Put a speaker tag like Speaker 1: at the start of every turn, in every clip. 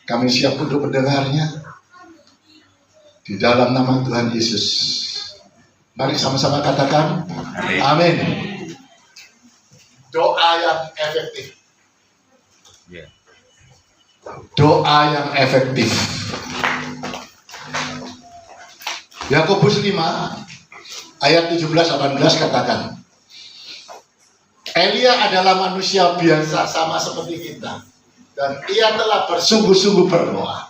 Speaker 1: Kami siap untuk mendengarnya di dalam nama Tuhan Yesus. Mari sama-sama katakan amin. Doa yang efektif. Doa yang efektif. Yakobus 5 ayat 17-18 katakan, Elia adalah manusia biasa sama seperti kita, dan ia telah bersungguh-sungguh berdoa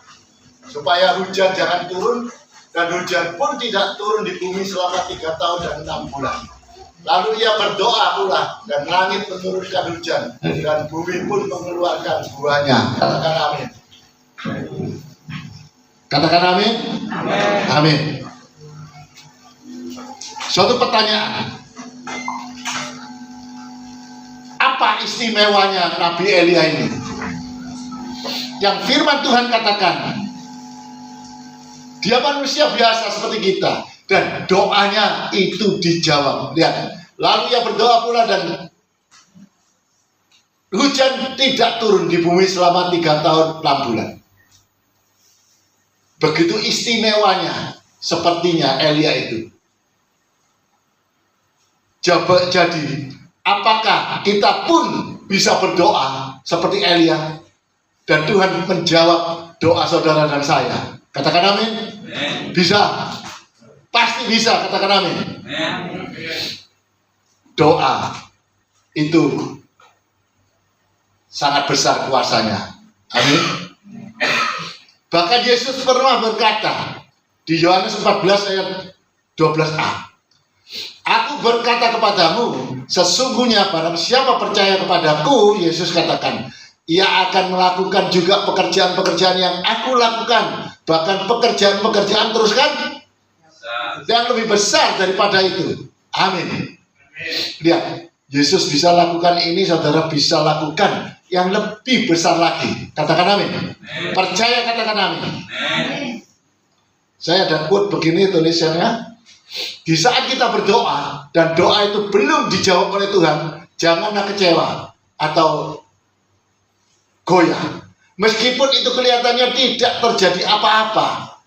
Speaker 1: supaya hujan jangan turun, dan hujan pun tidak turun di bumi selama 3 tahun dan 6 bulan. Lalu ia berdoa pula, dan langit menurunkan hujan, dan bumi pun mengeluarkan buahnya. Katakan amin. Katakan amin. Amin. Suatu pertanyaan, apa istimewanya Nabi Elia ini? Yang firman Tuhan katakan, dia manusia biasa seperti kita, dan doanya itu dijawab. Lihat, lalu ia berdoa pula, dan hujan tidak turun di bumi selama 3 tahun 6 bulan. Begitu istimewanya sepertinya Elia itu. Jadi, apakah kita pun bisa berdoa seperti Elia dan Tuhan menjawab doa saudara dan saya? Katakan amin. Bisa. Pasti bisa, katakan amin. Doa itu sangat besar kuasanya. Amin. Bahkan Yesus pernah berkata di Yohanes 14 ayat 12a, Aku berkata kepadamu, sesungguhnya barang siapa percaya kepadaku, Yesus katakan, ia akan melakukan juga pekerjaan-pekerjaan yang aku lakukan, bahkan pekerjaan-pekerjaan teruskan yang lebih besar daripada itu. Amin. Lihat, Yesus bisa lakukan ini, saudara bisa lakukan yang lebih besar lagi. Katakan amin. Percaya, katakan amin. Saya ada quote begini tulisannya, di saat kita berdoa dan doa itu belum dijawab oleh Tuhan, janganlah kecewa atau goyah. Meskipun itu kelihatannya tidak terjadi apa-apa.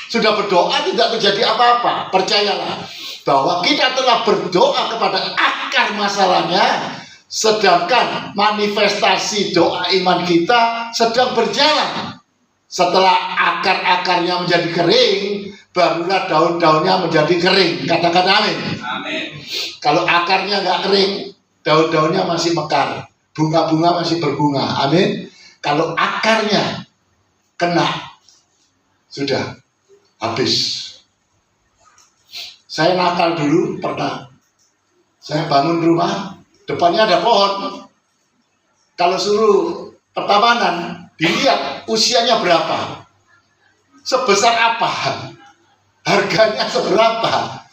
Speaker 1: Sudah berdoa tidak terjadi apa-apa. Percayalah bahwa kita telah berdoa kepada akar masalahnya, sedangkan manifestasi doa iman kita sedang berjalan. Setelah akar-akarnya menjadi kering, barulah daun-daunnya menjadi kering. Katakan amin. Amin. Kalau akarnya nggak kering, daun-daunnya masih mekar, bunga-bunga masih berbunga. Amin. Kalau akarnya kena, sudah habis. Saya nakal dulu pernah. Saya bangun rumah, depannya ada pohon. Kalau suruh pertamanan, dilihat usianya berapa, sebesar apa, harganya seberapa,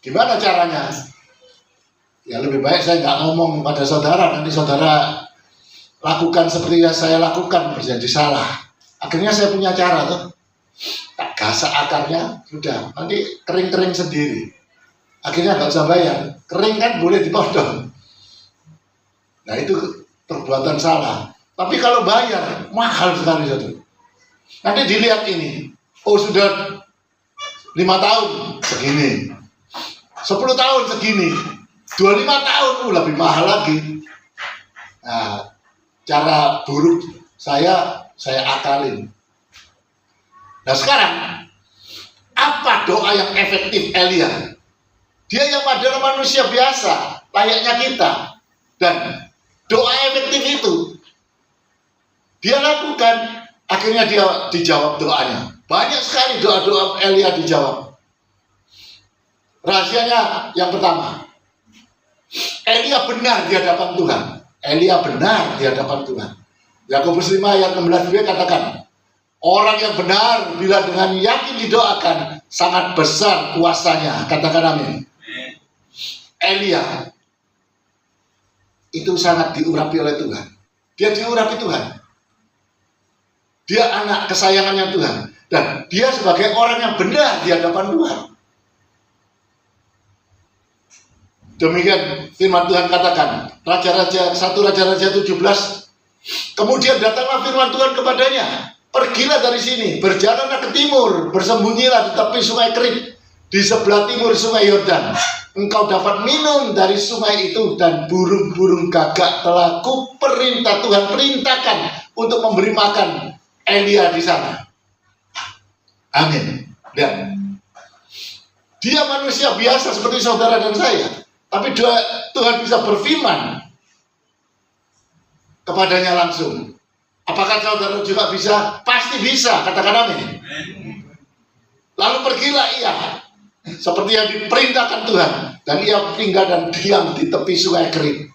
Speaker 1: gimana caranya? Ya lebih baik saya nggak ngomong pada saudara, nanti saudara lakukan seperti yang saya lakukan, menjadi salah. Akhirnya saya punya cara tuh, tak gasak akarnya, sudah, nanti kering-kering sendiri. Akhirnya nggak usah bayar, kering kan boleh dipotong. Nah itu perbuatan salah. Tapi kalau bayar, mahal sekali saudara. Nanti dilihat ini, oh sudah 5 tahun segini, 10 tahun segini, 25 tahun lebih mahal lagi. Nah, cara buruk saya akalin. Nah sekarang, apa doa yang efektif Elia? Dia yang adalah manusia biasa, layaknya kita. Dan doa efektif itu dia lakukan, akhirnya dia dijawab doanya. Banyak sekali doa-doa Elia dijawab. Rahasianya yang pertama, Elia benar di hadapan Tuhan. Elia benar di hadapan Tuhan. Yakobus 5 ayat 16b katakan, orang yang benar bila dengan yakin didoakan, sangat besar kuasanya. Katakan amin. Elia itu sangat diurapi oleh Tuhan. Dia diurapi Tuhan. Dia anak kesayangannya Tuhan. Dan dia sebagai orang yang benar di hadapan Tuhan. Demikian firman Tuhan katakan, Raja-Raja 17 Kemudian datanglah firman Tuhan kepadanya, pergilah dari sini, berjalanlah ke timur, bersembunyilah di tepi sungai Kerit, di sebelah timur sungai Yordan. Engkau dapat minum dari sungai itu, dan burung-burung gagak telah Tuhan perintahkan untuk memberi makan Elia di sana. Amin. Dan dia manusia biasa seperti saudara dan saya, tapi Tuhan bisa berfirman kepadanya langsung. Apakah saudara juga bisa? Pasti bisa, katakan amin. Lalu pergilah ia seperti yang diperintahkan Tuhan, dan ia tinggal dan diam di tepi sungai Kerit.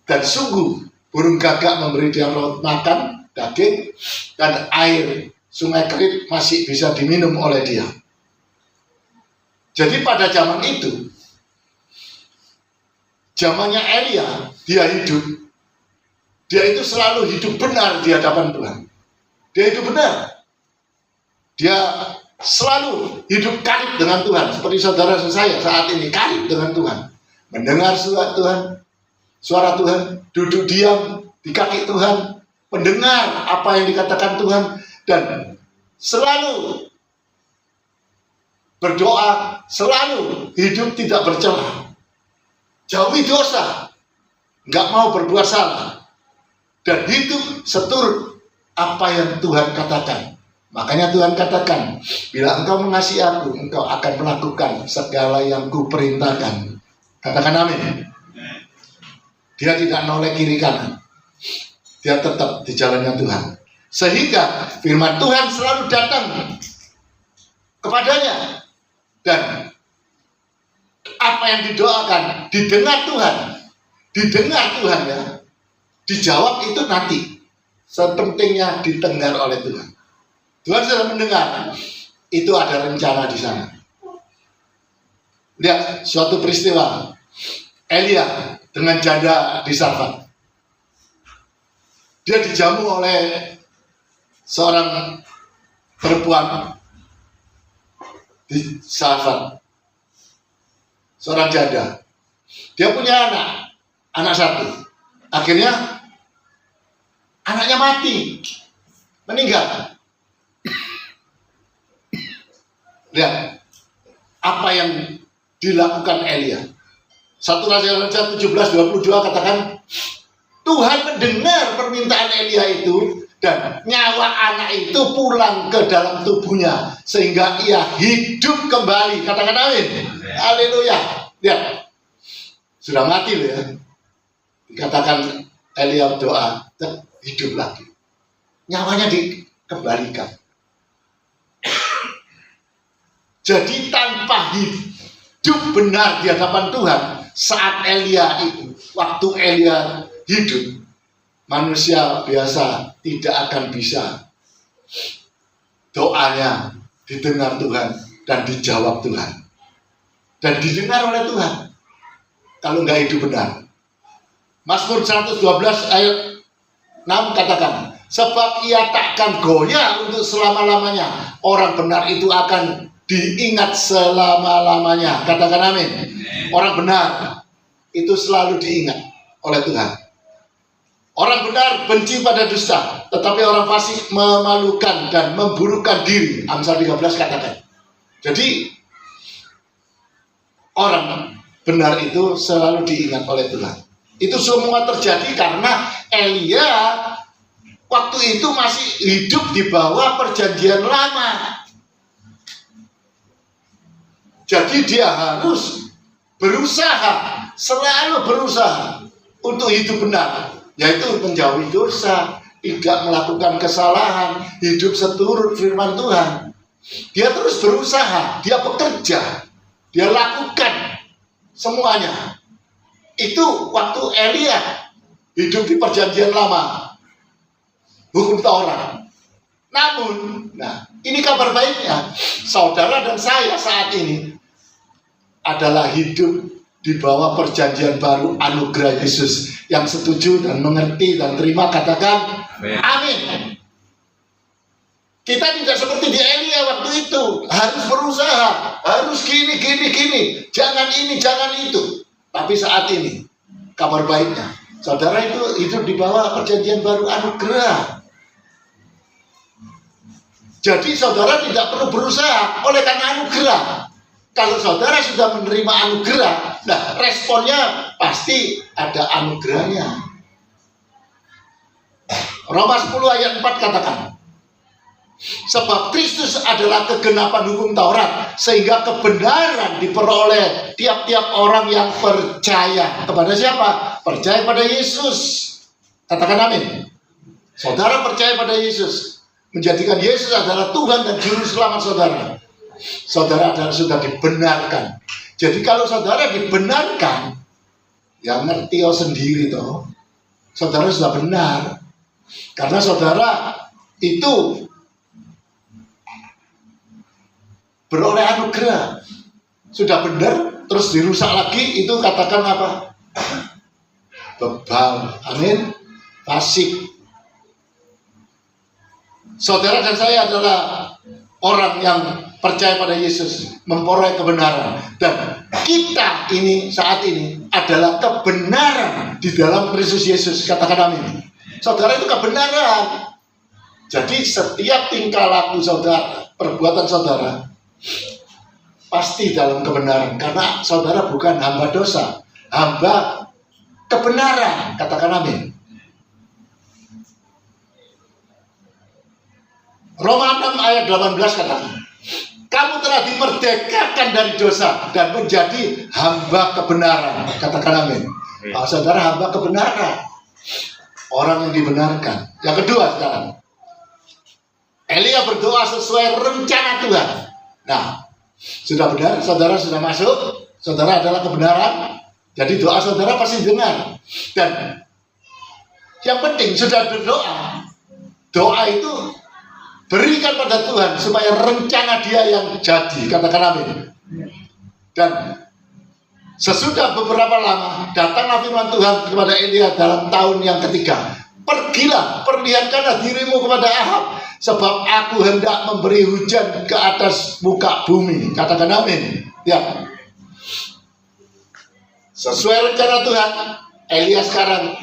Speaker 1: Dan sungguh burung gagak memberi dia makan daging, dan air sungai Kerit masih bisa diminum oleh dia. Jadi pada zaman itu, zamannya Elia, dia hidup, dia itu selalu hidup benar di hadapan Tuhan. Dia hidup benar. Dia selalu hidup karib dengan Tuhan. Seperti saudara saya saat ini karib dengan Tuhan. Mendengar suara Tuhan, duduk diam di kaki Tuhan, mendengar apa yang dikatakan Tuhan, dan selalu berdoa, selalu hidup tidak bercela. Jauhi dosa, nggak mau berbuat salah, dan hidup seturut apa yang Tuhan katakan. Makanya Tuhan katakan, bila engkau mengasihi aku, engkau akan melakukan segala yang kuperintahkan. Katakan amin. Dia tidak noleh kiri kanan, dia tetap di jalannya Tuhan. Sehingga firman Tuhan selalu datang kepadanya, dan apa yang didoakan didengar Tuhan ya. Dijawab itu nanti, sepentingnya didengar oleh Tuhan. Tuhan sudah mendengar, itu ada rencana di sana. Lihat suatu peristiwa, Elia dengan janda di Sarfat. Dia dijamu oleh seorang perempuan di Sarfat, seorang janda. Dia punya anak satu. Akhirnya anaknya mati, meninggal. Lihat apa yang dilakukan Elia. 1 Raja-Raja 17:22 katakan, Tuhan mendengar permintaan Elia itu, dan nyawa anak itu pulang ke dalam tubuhnya, sehingga ia hidup kembali. Katakan amin. Haleluya. Lihat, sudah mati loh ya. Dikatakan Elia doa, hidup lagi. Nyawanya dikembalikan. Jadi tanpa hidup benar di hadapan Tuhan, saat Elia itu, waktu Elia hidup, manusia biasa tidak akan bisa doanya didengar Tuhan dan dijawab Tuhan. Dan didengar oleh Tuhan kalau nggak hidup benar. Mazmur 112 ayat 6 katakan, sebab ia takkan goyah untuk selama-lamanya. Orang benar itu akan diingat selama-lamanya. Katakan amin. Orang benar itu selalu diingat oleh Tuhan. Orang benar benci pada dusta, tetapi orang fasik memalukan dan memburukkan diri. Amsal 13 katakan. Jadi orang benar itu selalu diingat oleh Tuhan. Itu semua terjadi karena Elia waktu itu masih hidup di bawah perjanjian lama. Jadi dia harus berusaha, selalu berusaha untuk hidup benar, yaitu menjauhi dosa, tidak melakukan kesalahan, hidup seturut firman Tuhan. Dia terus berusaha, dia bekerja, dia lakukan semuanya. Itu waktu Elia hidup di perjanjian lama, hukum Taurat. Namun, ini kabar baiknya, saudara dan saya saat ini adalah hidup di bawah perjanjian baru anugerah Yesus, yang setuju dan mengerti dan terima. Katakan amin. Kita tidak seperti di Elia waktu itu, harus berusaha, harus gini, jangan ini, jangan itu. Tapi saat ini kabar baiknya, Saudara itu hidup di bawah perjanjian baru anugerah. Jadi saudara tidak perlu berusaha oleh karena anugerah. Kalau saudara sudah menerima anugerah, nah responnya pasti ada anugerahnya. Roma 10 ayat 4 katakan, sebab Kristus adalah kegenapan hukum Taurat, sehingga kebenaran diperoleh tiap-tiap orang yang percaya. Kepada siapa? Percaya pada Yesus. Katakan amin. Saudara percaya pada Yesus, menjadikan Yesus adalah Tuhan dan Juru Selamat saudara. Saudara adalah sudah dibenarkan. Jadi kalau saudara dibenarkan, ya ngerti sendiri toh. Saudara sudah benar. Karena saudara itu beroleh anugerah. Sudah benar, terus dirusak lagi, itu katakan apa? Bebal. Amin. Fasik. Saudara dan saya adalah orang yang percaya pada Yesus, memperoleh kebenaran. Dan kita ini saat ini adalah kebenaran di dalam Kristus Yesus. Katakan amin. Saudara itu kebenaran. Jadi setiap tingkah laku saudara, perbuatan saudara pasti dalam kebenaran. Karena saudara bukan hamba dosa, hamba kebenaran. Katakan amin. Roma 6 ayat 18 katakan, kamu telah dimerdekakan dari dosa dan menjadi hamba kebenaran. Katakan amin. Saudara hamba kebenaran, orang yang dibenarkan. Yang kedua sekarang, Elia berdoa sesuai rencana Tuhan. Nah, sudah benar, saudara sudah masuk, saudara adalah kebenaran. Jadi doa saudara pasti dengar. Dan yang penting sudah berdoa, doa itu berikan pada Tuhan supaya rencana dia yang jadi. Katakan amin. Dan sesudah beberapa lama datanglah firman Tuhan kepada Elia dalam tahun yang ketiga. Pergilah, perlihatkanlah dirimu kepada Ahab, sebab aku hendak memberi hujan ke atas muka bumi. Katakan amin. Ya. Sesuai rencana Tuhan, Elia sekarang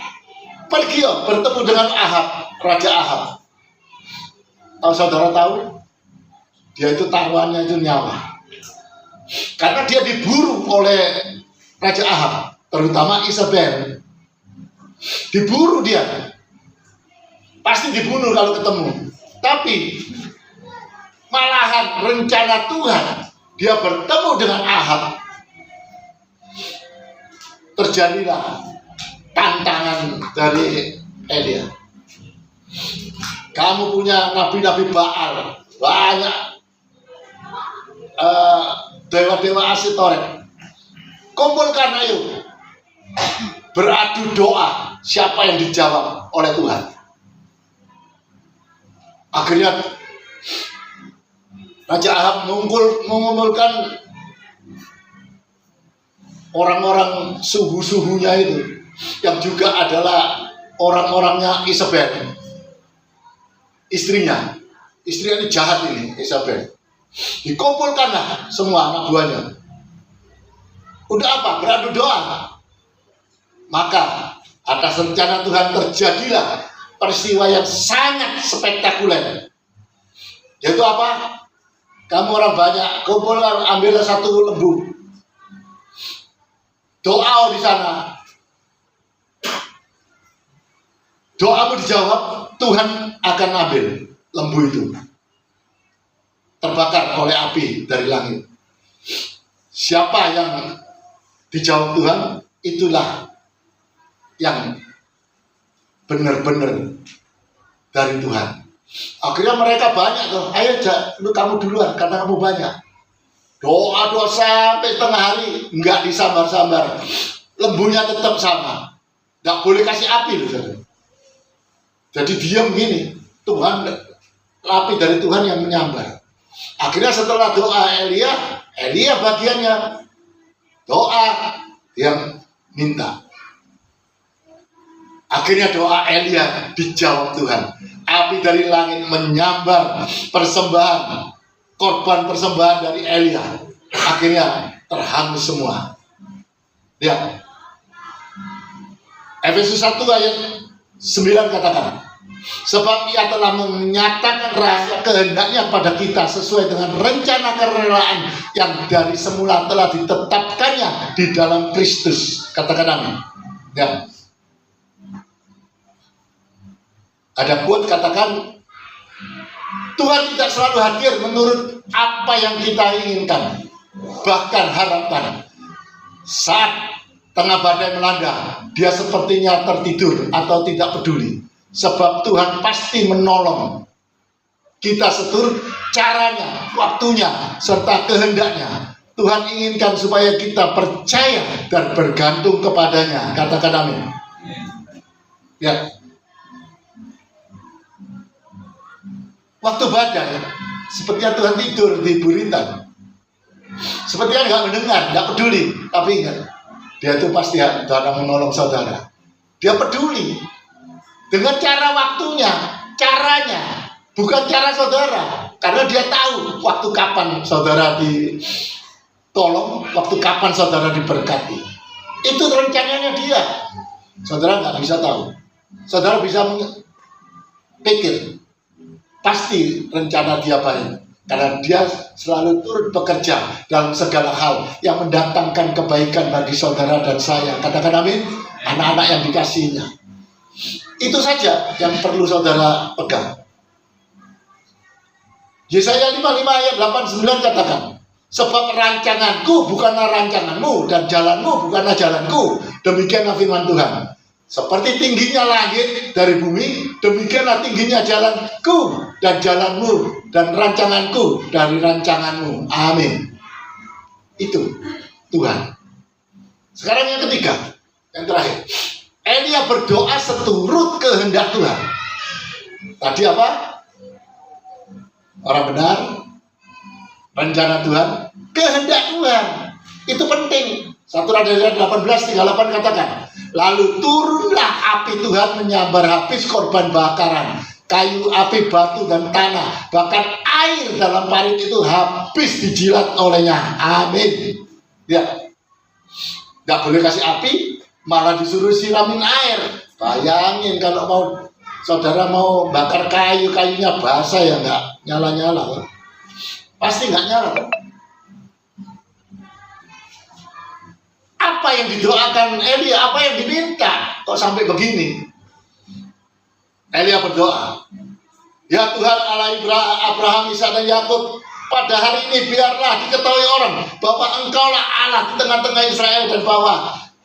Speaker 1: pergi bertemu dengan Ahab, Raja Ahab. Tahu saudara tahu? Dia itu taruhannya itu nyawa. Karena dia diburu oleh Raja Ahab, terutama Isabel. Diburu dia. Pasti dibunuh kalau ketemu. Tapi malahan rencana Tuhan, dia bertemu dengan Ahab. Terjadilah tantangan dari Elia. Kamu punya nabi-nabi Baal, banyak dewa-dewa Asitoret. Kumpulkan ayo, beradu doa siapa yang dijawab oleh Tuhan. Akhirnya Raja Ahab mengumpulkan orang-orang suhu-suhunya itu, yang juga adalah orang-orangnya Isabel. Istrinya ini jahat ini, Isabel. Dikumpulkanlah semua anak buahnya. Udah apa? Beradu doa. Maka atas rencana Tuhan terjadilah peristiwa yang sangat spektakuler. Yaitu apa? Kamu orang banyak, kumpulkan, ambillah satu lembu. Doa di sana. Doamu dijawab, Tuhan akan ambil lembu itu. Terbakar oleh api dari langit. Siapa yang dijawab Tuhan, itulah yang benar-benar dari Tuhan. Akhirnya mereka banyak tuh. Ayo kamu duluan karena kamu banyak. Doa sampai setengah hari, enggak disambar-sambar. Lembunya tetap sama. Enggak boleh kasih api loh. Jadi diam gini, Tuhan, api dari Tuhan yang menyambar. Akhirnya setelah doa Elia bagiannya doa yang minta. Akhirnya doa Elia dijawab Tuhan. Api dari langit menyambar persembahan, korban persembahan dari Elia. Akhirnya terhangus semua. Lihat. Efesus 1 ayat 9 katakan, sebab ia telah menyatakan rahasia kehendaknya kepada kita sesuai dengan rencana kerelaan yang dari semula telah ditetapkannya di dalam Kristus. Katakan amin. Ya. Ada quote katakan, Tuhan tidak selalu hadir menurut apa yang kita inginkan, bahkan harapan. Saat tengah badai melanda, dia sepertinya tertidur atau tidak peduli. Sebab Tuhan pasti menolong kita seturut caranya, waktunya, serta kehendaknya. Tuhan inginkan supaya kita percaya dan bergantung kepadanya. Katakan amin. Ya. Waktu badai, sepertinya Tuhan tidur di buritan. Sepertinya nggak mendengar, nggak peduli. Tapi ingat, dia itu pasti akan menolong saudara. Dia peduli dengan cara waktunya, caranya, bukan cara saudara. Karena dia tahu waktu kapan saudara ditolong, waktu kapan saudara diberkati. Itu rencananya dia. Saudara nggak bisa tahu. Saudara bisa pikir, pasti rencana dia baik. Karena dia selalu turut bekerja dalam segala hal yang mendatangkan kebaikan bagi saudara dan saya. Katakan amin. Anak-anak yang dikasihinya. Itu saja yang perlu saudara pegang. Yesaya 55 ayat 89 katakan, sebab rancanganku bukanlah rancanganmu dan jalanmu bukanlah jalanku. Demikianlah firman Tuhan. Seperti tingginya langit dari bumi, demikianlah tingginya jalanku dan jalanmu dan rancanganku dari rancanganmu. Amin. Itu Tuhan. Sekarang yang ketiga, yang terakhir. Elia berdoa seturut kehendak Tuhan. Tadi apa? Orang benar, rencana Tuhan, kehendak Tuhan. Itu penting. 1 Raja-Raja 18:38 katakan, lalu turunlah api Tuhan menyambar habis korban bakaran, kayu, api, batu, dan tanah. Bahkan air dalam parit itu habis dijilat olehnya. Amin. Ya, nggak boleh kasih api, malah disuruh siramin air. Bayangin kalau saudara mau bakar kayu, kayunya basah ya nggak nyala-nyala. Pasti nggak nyala. Apa yang didoakan Elia, apa yang diminta, kok sampai begini? Elia berdoa, ya Tuhan Allah Abraham, Ishak dan Yakub, pada hari ini biarlah diketahui orang bahwa Engkaulah Allah di tengah-tengah Israel, dan bahwa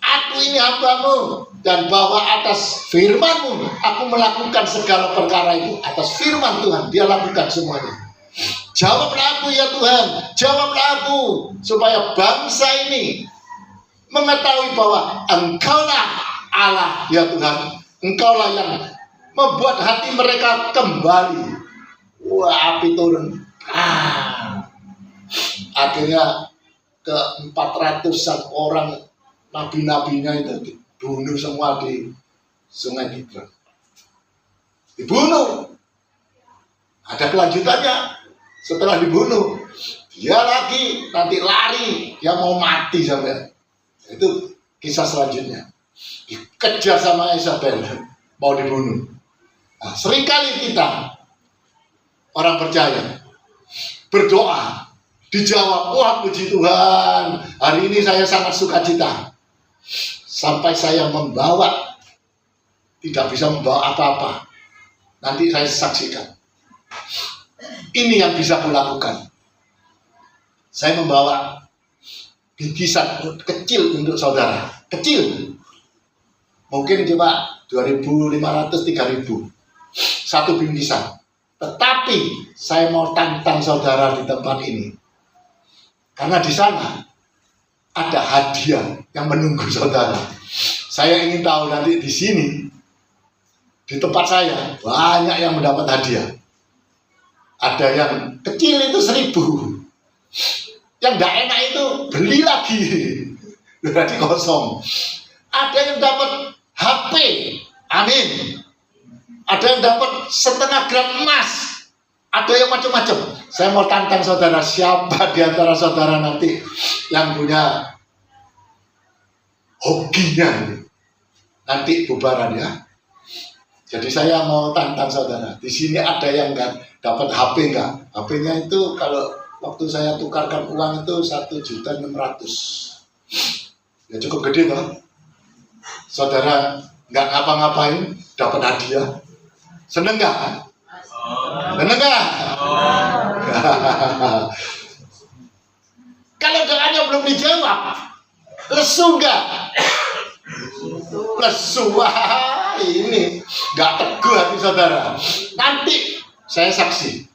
Speaker 1: aku ini hamba-Mu, dan bahwa atas firman-Mu aku melakukan segala perkara itu. Atas firman Tuhan dia lakukan semuanya. Jawablah aku ya Tuhan, jawablah aku, supaya bangsa ini mengetahui bahwa Engkaulah Allah ya Tuhan. Engkaulah yang membuat hati mereka kembali. Wah, api turun. Akhirnya ke 400-an orang nabi-nabinya itu dibunuh semua di Sungai Kidron. Dibunuh. Ada kelanjutannya. Setelah dibunuh, dia lagi nanti lari, dia mau mati sampai. Itu kisah selanjutnya. Dikejar sama Isabel, mau dibunuh. Nah, seringkali kita orang percaya berdoa, dijawab, wah puji Tuhan, hari ini saya sangat sukacita. Sampai saya tidak bisa membawa apa-apa. Nanti saya saksikan. Ini yang bisa kulakukan. Saya membawa bingkisan kecil untuk saudara, kecil, mungkin cuma 2.500, 3.000 satu bingkisan. Tetapi saya mau tantang saudara di tempat ini, karena di sana ada hadiah yang menunggu saudara. Saya ingin tahu nanti di sini, di tempat saya banyak yang mendapat hadiah. Ada yang kecil itu 1.000. Yang tidak enak itu beli lagi, berarti kosong. Ada yang dapat HP, amin. Ada yang dapat 0,5 gram emas. Ada yang macam-macam. Saya mau tantang saudara, siapa di antara saudara nanti yang punya hokinya, nanti bubaran ya. Jadi saya mau tantang saudara. Di sini ada yang nggak dapat HP nggak? HP-nya itu kalau waktu saya tukarkan uang itu 1.600.000. Ya cukup gede toh. Saudara nggak ngapa-ngapain dapat hadiah. Seneng nggak? Seneng nggak? Kalau doanya belum dijawab, lesu nggak? Lesu. Wah, ini nggak teguh hati saudara. Nanti saya saksi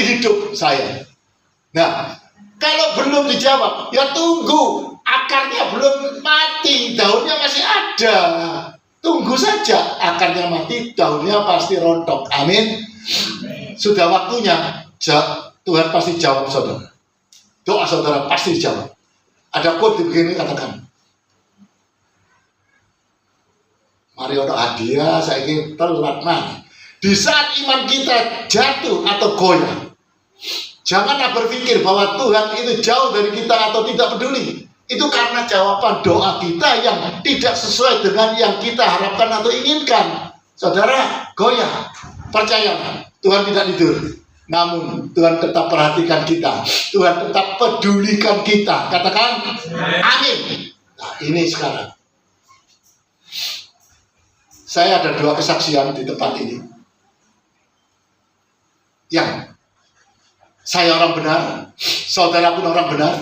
Speaker 1: hidup saya. Nah, kalau belum dijawab, ya tunggu. Akarnya belum mati, daunnya masih ada. Tunggu saja, akarnya mati, daunnya pasti rontok. Amin. Sudah waktunya, Tuhan pasti jawab saudara. Doa saudara pasti dijawab. Ada quote begini katakan, mari ono hadiah, saya ingin telat mana. Di saat iman kita jatuh atau goyah, janganlah berpikir bahwa Tuhan itu jauh dari kita atau tidak peduli. Itu karena jawaban doa kita yang tidak sesuai dengan yang kita harapkan atau inginkan. Saudara, goyah. Percayalah, Tuhan tidak tidur. Namun Tuhan tetap perhatikan kita. Tuhan tetap pedulikan kita. Katakan amin. Nah, ini sekarang saya ada 2 kesaksian di tempat ini. Yang saya orang benar, saudara pun orang benar.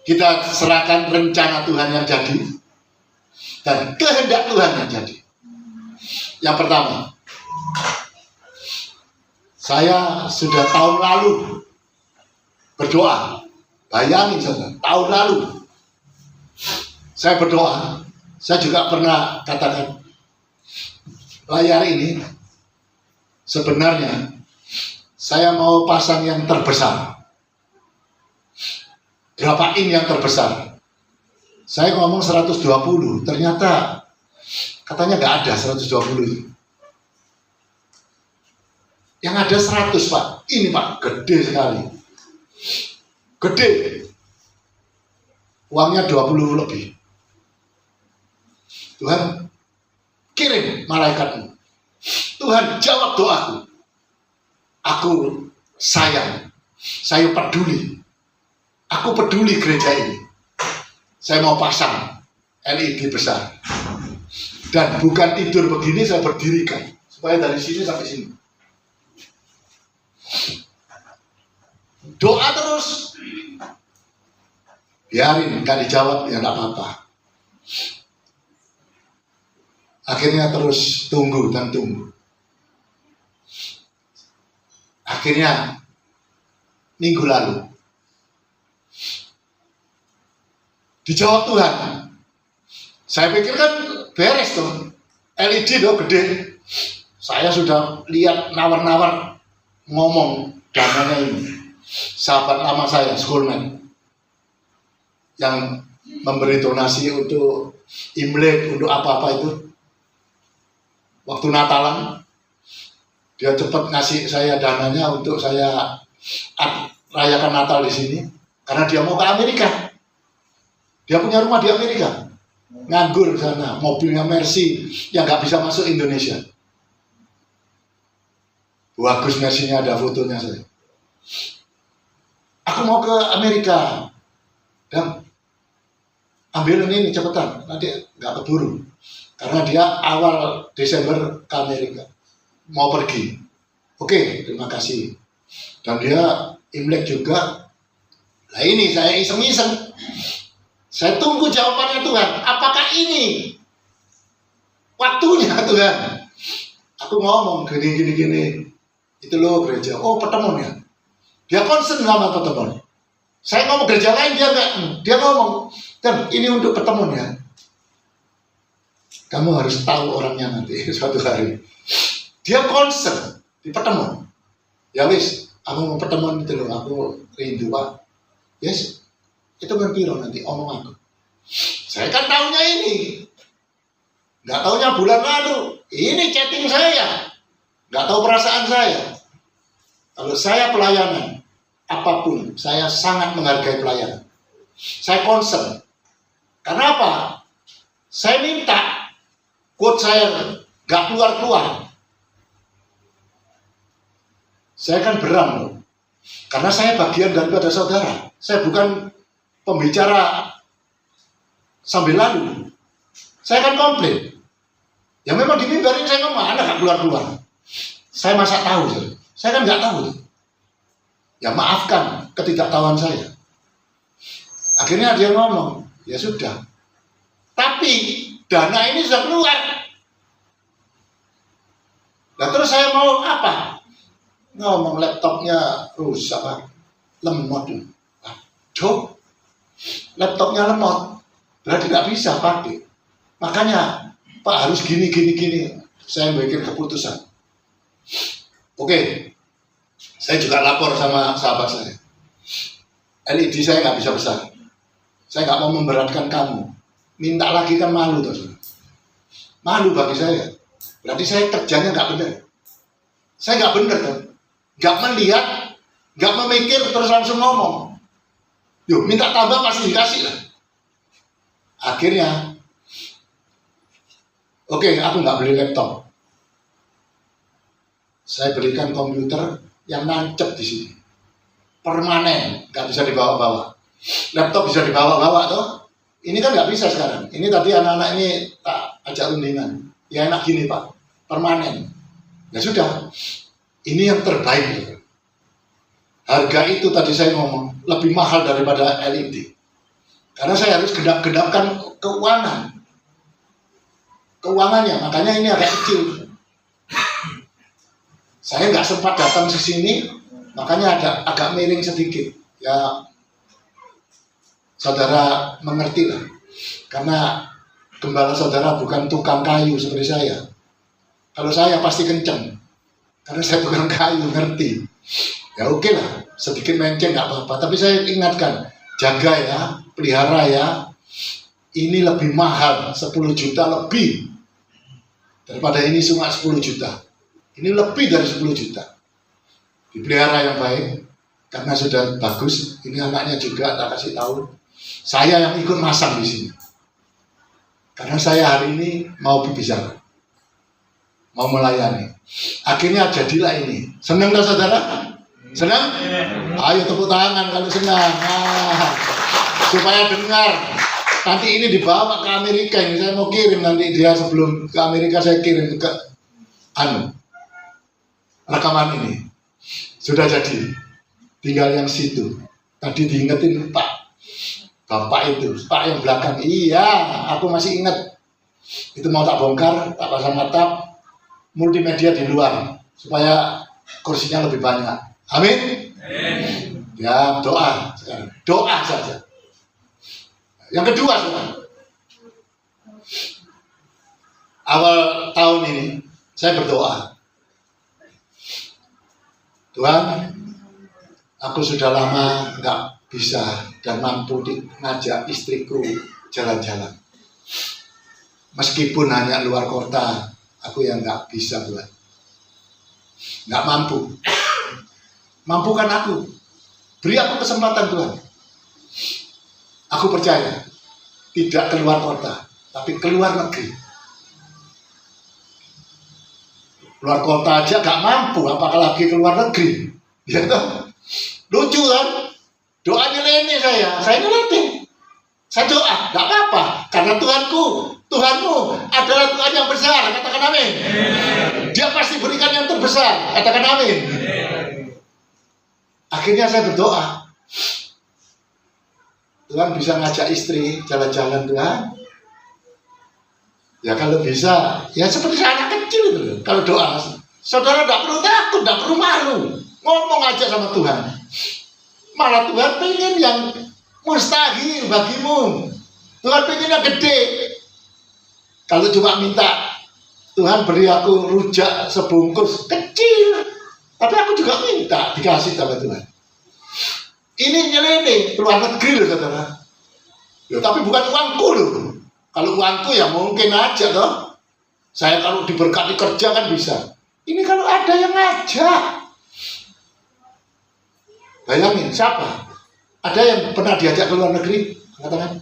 Speaker 1: Kita serahkan rencana Tuhan yang jadi dan kehendak Tuhan yang jadi. Yang pertama, saya sudah tahun lalu berdoa. Bayangin saudara, tahun lalu saya berdoa. Saya juga pernah katakan, layar ini sebenarnya saya mau pasang yang terbesar. Berapa in yang terbesar? Saya ngomong 120, ternyata katanya nggak ada 120. Yang ada 100 Pak. Ini Pak, gede sekali. Gede. Uangnya 20 lebih. Tuhan kirim malaikatmu. Tuhan jawab doaku. Aku sayang. Saya peduli. Aku peduli gereja ini. Saya mau pasang LED besar. Dan bukan tidur begini, saya berdirikan. Supaya dari sini sampai sini. Doa terus. Biarin, gak dijawab, ya gak apa-apa. Akhirnya terus tunggu dan tunggu. Akhirnya minggu lalu dijawab Tuhan. Saya pikir kan beres tuh, LED tuh gede. Saya sudah lihat nawar-nawar ngomong dananya ini. Sahabat lama saya, schoolmate, yang memberi donasi untuk Imlek, untuk apa-apa itu. Waktu Natalan, dia cepat ngasih saya dananya untuk saya rayakan Natal di sini. Karena dia mau ke Amerika. Dia punya rumah di Amerika. Nganggur sana, mobilnya Mercy yang nggak bisa masuk Indonesia. Bagus Mercy-nya, ada fotonya saya. Aku mau ke Amerika. Dan ambil ini cepetan, nanti nggak keburu. Karena dia awal Desember ke Amerika. Mau pergi. Oke, terima kasih. Dan dia Imlek juga. Nah ini saya iseng-iseng. Saya tunggu jawabannya Tuhan. Apakah ini waktunya Tuhan? Aku ngomong gini. Itu loh gereja. Oh, pertemuan ya. Dia concern sama pertemuan. Saya ngomong gereja lain, dia enggak. Dia ngomong, dan ini untuk pertemuan ya. Kamu harus tahu orangnya nanti suatu hari. Dia concern di pertemuan. Ya wis, aku mau pertemuan itu loh. Aku rindu Pak. Yes, itu kan piro nanti omong aku. Saya kan tahunya ini. Nggak tahunya bulan lalu. Ini chatting saya. Nggak tahu perasaan saya. Kalau saya pelayanan, apapun, saya sangat menghargai pelayanan. Saya concern. Karena apa? Saya minta quote saya nggak keluar-keluar. Saya kan beram loh. Karena saya bagian daripada saudara. Saya bukan pembicara sambil lalu. Saya kan komplain. Ya memang di mimbar ini saya ngomong, Anda nggak keluar-keluar. Saya masa tahu, saya kan nggak tahu. Ya maafkan ketidaktahuan saya. Akhirnya dia ngomong, ya sudah. Tapi dana ini sudah keluar. Nah terus saya mau apa? Ngomong laptopnya rusak, lemot. Aduh, laptopnya lemot, berarti nggak bisa pakai. Makanya Pak harus gini. Saya bikin keputusan. Oke, saya juga lapor sama sahabat saya. LED saya nggak bisa besar. Saya nggak mau memberatkan kamu. Minta lagi kan malu toh. Malu bagi saya. Berarti saya kerjanya nggak benar. Saya nggak benar kan. Nggak melihat, nggak memikir terus langsung ngomong. Yuk minta tambah pasti dikasih lah. Akhirnya, oke, aku nggak beli laptop. Saya belikan komputer yang nancep di sini, permanen, nggak bisa dibawa-bawa. Laptop bisa dibawa-bawa toh. Ini kan nggak bisa sekarang. Ini tadi anak-anak ini tak ajak rundingan. Ya enak gini Pak, permanen. Ya sudah, ini yang terbaik. Harga itu tadi saya ngomong lebih mahal daripada LED. Karena saya harus genap-genapkan keuangannya, makanya ini agak kecil. Saya nggak sempat datang ke sini, makanya agak miring sedikit. Ya, saudara mengerti lah. Karena gembala saudara bukan tukang kayu seperti saya. Kalau saya pasti kenceng, karena saya bukan kayu, ngerti. Ya oke lah, sedikit menceng nggak apa-apa. Tapi saya ingatkan, jaga ya, pelihara ya. Ini lebih mahal, 10 juta lebih daripada ini cuma 10 juta. Ini lebih dari 10 juta. Dipelihara yang baik, karena sudah bagus. Ini anaknya juga tak kasih tahu. Saya yang ikut masang di sini. Karena saya hari ini mau berbicara, mau melayani. Akhirnya jadilah ini. Senang tak saudara? Senang? Ayo tepuk tangan kalau senang. Supaya dengar. Nanti ini dibawa ke Amerika. Ini saya mau kirim nanti dia sebelum ke Amerika saya kirim ke rekaman ini. Sudah jadi. Tinggal yang situ. Tadi diingetin Bapak itu, Pak yang belakang. Iya, aku masih ingat. Itu mau tak bongkar, tak pasang atap, multimedia di luar supaya kursinya lebih banyak. Amin. Ya doa sekarang, doa saja. Yang kedua sekarang, awal tahun ini saya berdoa, Tuhan, aku sudah lama nggak bisa dan mampu ngajak istriku jalan-jalan. Meskipun hanya luar kota, aku yang nggak bisa Tuhan. Nggak mampu. Mampukan aku. Beri aku kesempatan Tuhan. Aku percaya. Tidak keluar kota, tapi keluar negeri. Luar kota aja nggak mampu, apalagi keluar negeri. Ya toh? Lucu kan? Doa nyeleneh saya nyeleneh. Saya doa, gak apa-apa. Karena Tuhanmu adalah Tuhan yang besar. Katakan amin. Dia pasti berikan yang terbesar. Katakan amin. Akhirnya saya berdoa. Tuhan bisa ngajak istri jalan-jalan Tuhan. Ya kalau bisa, ya seperti anak kecil itu. Kalau doa, saudara gak perlu takut, gak perlu malu. Ngomong aja sama Tuhan. Malah Tuhan pengen yang mustahil bagimu. Tuhan pengen yang gede. Kalau cuma minta Tuhan beri aku rujak sebungkus kecil, tapi aku juga minta dikasih sama Tuhan. Ini nyeleneh keluar negeri loh saudara. Ya, tapi bukan uangku loh. Kalau uangku ya mungkin aja toh. Saya kalau diberkati kerja kan bisa. Ini kalau ada yang ngajak. Bayangin siapa? Ada yang pernah diajak ke luar negeri? Katakan.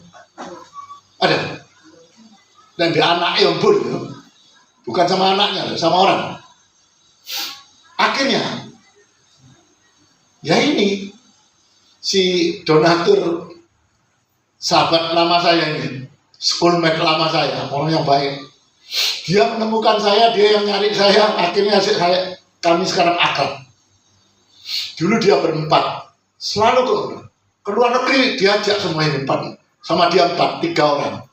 Speaker 1: Ada. Dan dia anaknya yang gitu. Bukan sama anaknya, sama orang. Akhirnya, ya ini si donatur sahabat lama saya ini, schoolmate lama saya, orang yang baik. Dia menemukan saya, dia yang nyari saya. Akhirnya kami sekarang akrab. Dulu dia berempat, selalu ke luar negeri diajak semua ini empat, sama dia empat, 3 orang.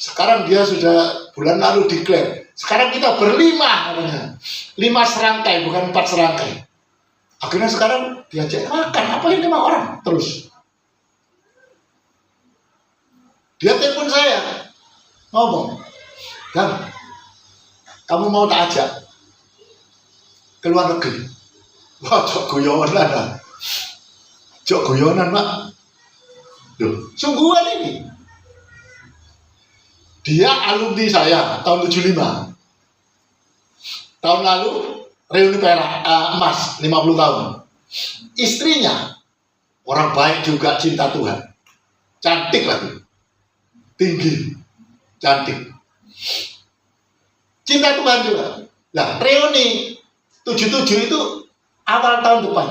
Speaker 1: Sekarang dia sudah bulan lalu declare. Sekarang kita berlima, katanya. 5 serangkai, bukan 4 serangkai. Akhirnya sekarang diajak makan, apa ini 5 orang terus. Dia telepon saya, ngomong, "Dan, kamu mau tak ajak ke luar negeri?" Wah, jok guyonan, jok guyonan, Pak. Loh, sungguhan ini. Dia alumni saya tahun 75. Tahun lalu reuni perak emas 50 tahun. Istrinya orang baik juga, cinta Tuhan. Cantik lagi. Tinggi, cantik. Cinta Tuhan juga. Nah, reuni 77 itu awal tahun depan.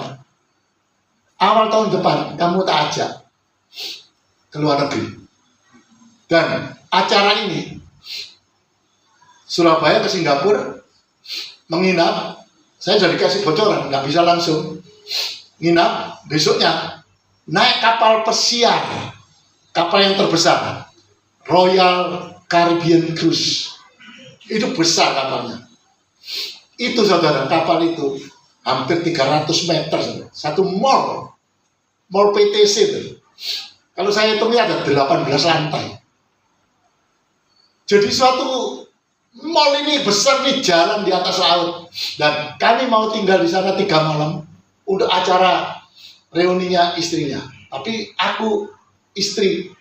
Speaker 1: Awal tahun depan kamu tak ajak ke luar negeri. Dan acara ini Surabaya ke Singapura menginap. Saya sudah dikasih bocoran, nggak bisa langsung nginap. Besoknya naik kapal pesiar, kapal yang terbesar, Royal Caribbean Cruise. Itu besar kapalnya. Itu saudara, kapal itu hampir 300 meter, satu mall PTC itu. Kalau saya hitungnya ada 18 lantai. Jadi suatu mall ini besar nih, jalan di atas laut. Dan kami mau tinggal di sana 3 malam untuk acara reuninya istrinya. Tapi aku, istri,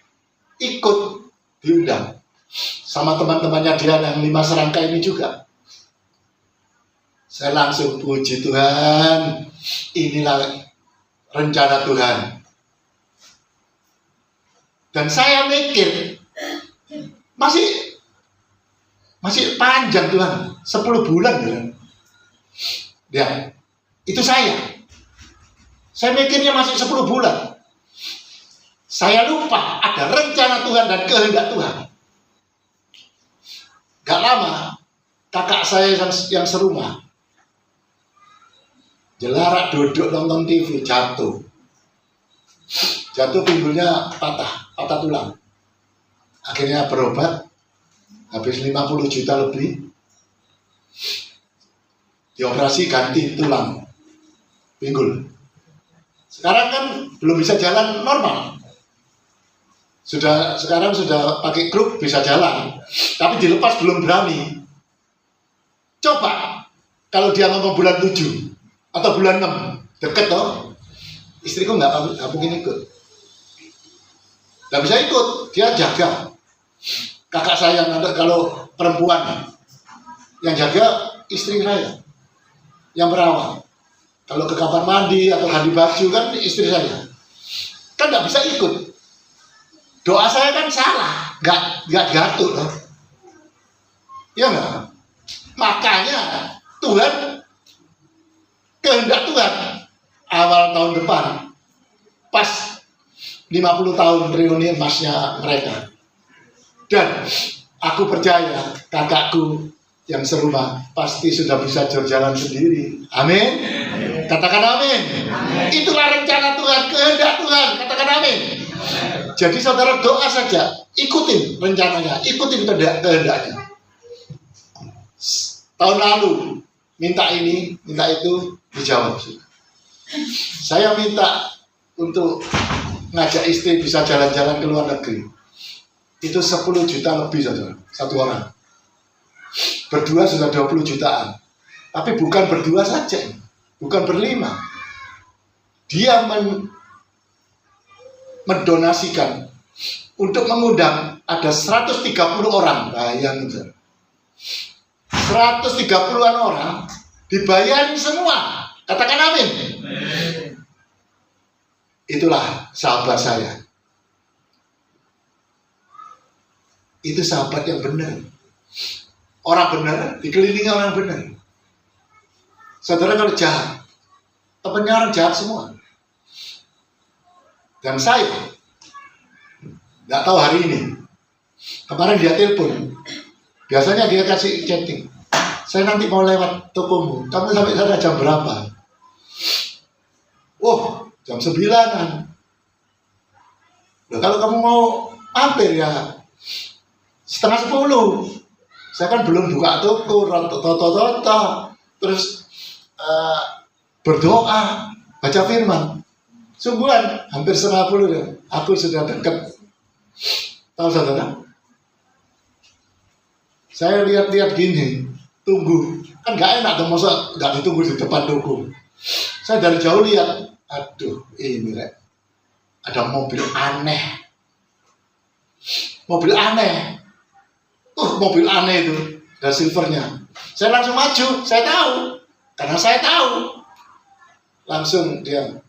Speaker 1: ikut diundang sama teman-temannya dia yang 5 serangkai ini juga. Saya langsung puji Tuhan, inilah rencana Tuhan. Dan saya mikir, masih panjang Tuhan, 10 bulan Tuhan. Ya, itu saya mikirnya masih 10 bulan. Saya lupa ada rencana Tuhan dan kehendak Tuhan. Gak lama, kakak saya yang serumah, jelarak duduk nonton TV, jatuh pinggulnya patah tulang. Akhirnya berobat, habis 50 juta lebih, dioperasi ganti tulang pinggul. Sekarang kan belum bisa jalan normal. Sekarang sudah pakai kruk bisa jalan, tapi dilepas belum berani. Coba kalau dia ngomong bulan 7 atau bulan 6, deket toh, istriku nggak mungkin ikut. Nggak bisa ikut, dia jaga. Kakak saya nanti kalau perempuan yang jaga istri saya yang merawat. Kalau ke kamar mandi atau ganti baju kan istri saya. Kan nggak bisa ikut. Doa saya kan salah, nggak diatur loh. Ya nggak? Makanya Tuhan, kehendak Tuhan awal tahun depan pas 50 tahun reuni emasnya mereka. Dan aku percaya kakakku yang serumah pasti sudah bisa berjalan sendiri. Amin. Katakan amin. Itulah rencana Tuhan, kehendak Tuhan. Katakan amin. Jadi saudara doa saja, ikutin rencananya, ikutin kehendaknya. Tahun lalu minta ini, minta itu, dijawab. Saya minta untuk ngajak istri bisa jalan-jalan ke luar negeri. Itu 10 juta lebih saudara, satu orang. Berdua sudah 20 jutaan. Tapi bukan berdua saja, bukan berlima. Dia mendonasikan untuk mengundang ada 130 orang. Bayangin, 130-an orang dibayarin semua. Katakan amin. Itulah sahabat saya. Itu sahabat yang benar. Orang benar dikelilingi orang benar. Saudara kalau jahat, temannya orang jahat semua. Dan saya nggak tahu hari ini. Kemarin dia telepon. Biasanya dia kasih chatting. Saya nanti mau lewat tokomu. Kamu sampai sana jam berapa? Oh, jam 9-an. Loh, kalau kamu mau mampir ya setengah 10. Saya kan belum buka toko, terus berdoa, baca firman. Sungguhan, hampir setengah 10 ya. Aku sudah dekat. Tahu saudara? Saya lihat-lihat gini, tunggu. Kan gak enak dong, masa gak ditunggu di depan toko. Saya dari jauh lihat, aduh ini rek, ada mobil aneh. Mobil aneh. Mobil aneh itu, ada silvernya. Saya langsung maju, saya tahu. Karena saya tahu. Langsung dia,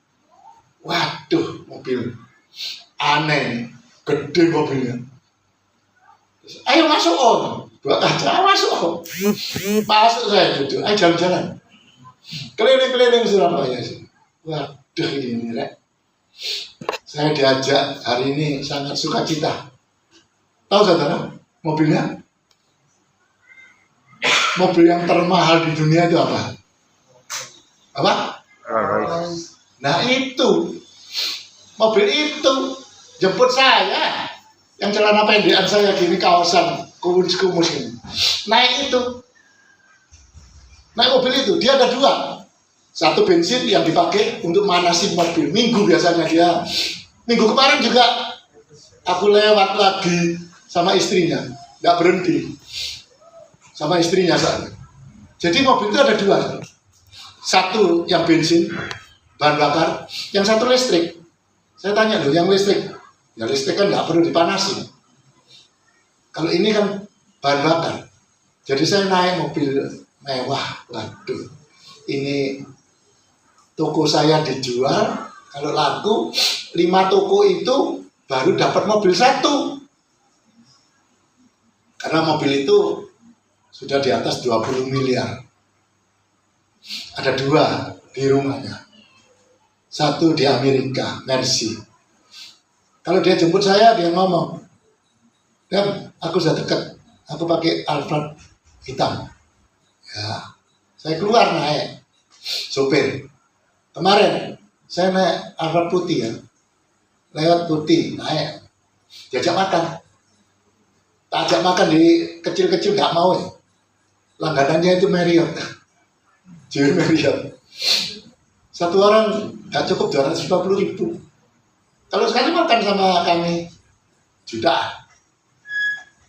Speaker 1: waduh mobil aneh, gede mobilnya. Ayo masuk om. Buat aja masuk om. Masuk saya duduk, ayo jalan-jalan. Keliling-keliling Surabaya sih. Waduh ini rek. Saya diajak hari ini sangat sukacita. Tahu saudara, mobilnya? Mobil yang termahal di dunia itu apa? Apa? Nah itu. Mobil itu jemput saya. Yang celana pendekan saya gini, kawasan kumus ini. Naik itu. Naik mobil itu, dia ada 2. Satu bensin yang dipakai untuk manasin mobil. Minggu biasanya dia. Minggu kemarin juga aku lewat lagi sama istrinya. Nggak berhenti. Sama istrinya saat. Jadi mobil itu ada 2. Satu yang bensin, bahan bakar. Yang satu listrik. Saya tanya loh, yang listrik. Ya listrik kan nggak perlu dipanasin. Kalau ini kan bahan bakar. Jadi saya naik mobil mewah. Waduh. Ini toko saya dijual. Kalau laku 5 toko itu baru dapat mobil 1. Karena mobil itu sudah di atas 20 miliar. Ada 2 di rumahnya. 1 di Amerika, Mercy. Kalau dia jemput saya, dia ngomong, "Dan aku sudah dekat. Aku pakai Alphard hitam." Ya, saya keluar naik. Sopir. Kemarin saya naik Alphard putih ya. Lewat putih, naik. Diajak makan. Tak ajak makan di kecil-kecil nggak mau ya. Langganannya itu Marriott. Jadi Marriott. Satu orang nggak cukup 250.000. Kalau sekali makan sama kami jutaan.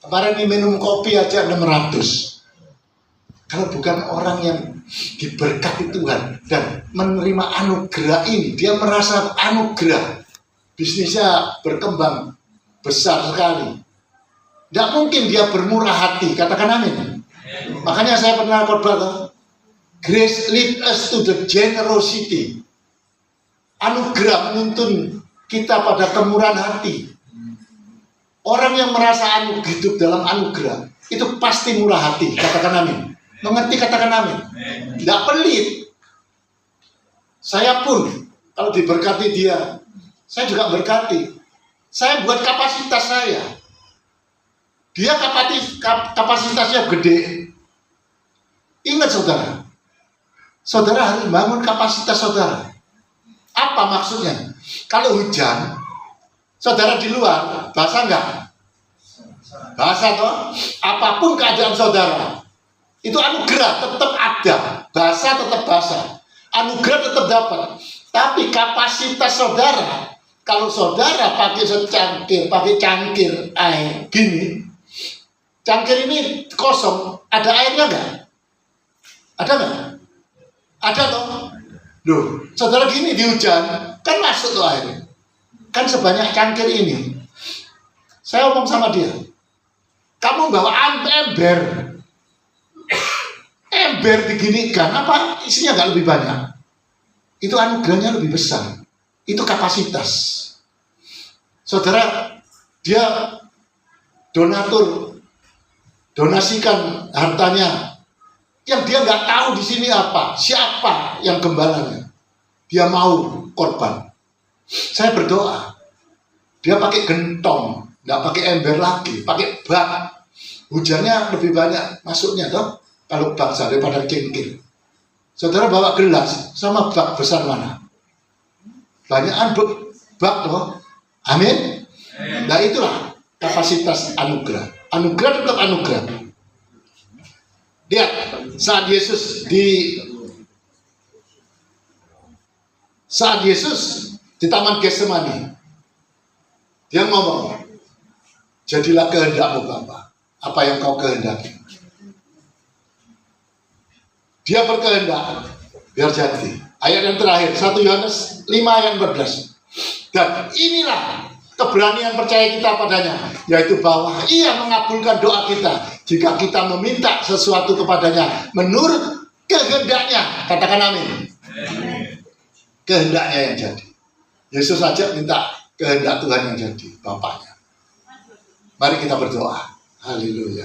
Speaker 1: Kemarin ini minum kopi aja 600. Kalau bukan orang yang diberkati Tuhan dan menerima anugerah ini, dia merasa anugerah, bisnisnya berkembang besar sekali. Tidak mungkin dia bermurah hati, katakan amin. Makanya saya pernah khotbah, grace lead us to the generosity. Anugerah menuntun kita pada kemurahan hati. Orang yang merasa hidup dalam anugerah itu pasti murah hati, katakan amin. Mengerti, katakan amin. Tidak pelit. Saya pun kalau diberkati dia, saya juga berkati. Saya buat kapasitas saya. Dia kapasitasnya gede. Ingat saudara, saudara harus bangun kapasitas saudara. Apa maksudnya? Kalau hujan, saudara di luar, basah enggak? Basah toh? Apapun keadaan saudara, itu anugerah tetap ada. Basah tetap basah. Anugerah tetap dapat. Tapi kapasitas saudara, kalau saudara pakai secangkir, pakai cangkir air gini, cangkir ini kosong, ada airnya enggak? Ada enggak? Ada toh? Loh, saudara gini di hujan, kan masuk tuh air. Kan sebanyak cangkir ini. Saya ngomong sama dia, kamu bawa ember. Ember diginikan, apa isinya nggak lebih banyak? Itu anugerahnya lebih besar. Itu kapasitas. Saudara, dia donatur, donasikan hartanya yang dia nggak tahu di sini apa, siapa yang gembalanya. Dia mau korban. Saya berdoa, dia pakai gentong, nggak pakai ember lagi, pakai bak. Hujannya lebih banyak masuknya toh kalau bak daripada cengkir. Saudara bawa gelas sama bak besar mana? Banyakan bak toh. Amin. Nah itulah kapasitas anugerah. Anugerah tetap anugerah. Lihat saat Yesus di Taman Getsemani, dia ngomong, jadilah kehendakmu Bapa, apa yang kau kehendaki. Dia berkehendak, biar jadi. Ayat yang terakhir, 1 Yohanes 5 ayat 14. Dan inilah keberanian percaya kita padanya, yaitu bahwa ia mengabulkan doa kita jika kita meminta sesuatu kepadanya menurut kehendaknya. Katakan amin. Kehendaknya yang jadi. Yesus saja minta kehendak Tuhan yang jadi, Bapaknya. Mari kita berdoa. Haleluya.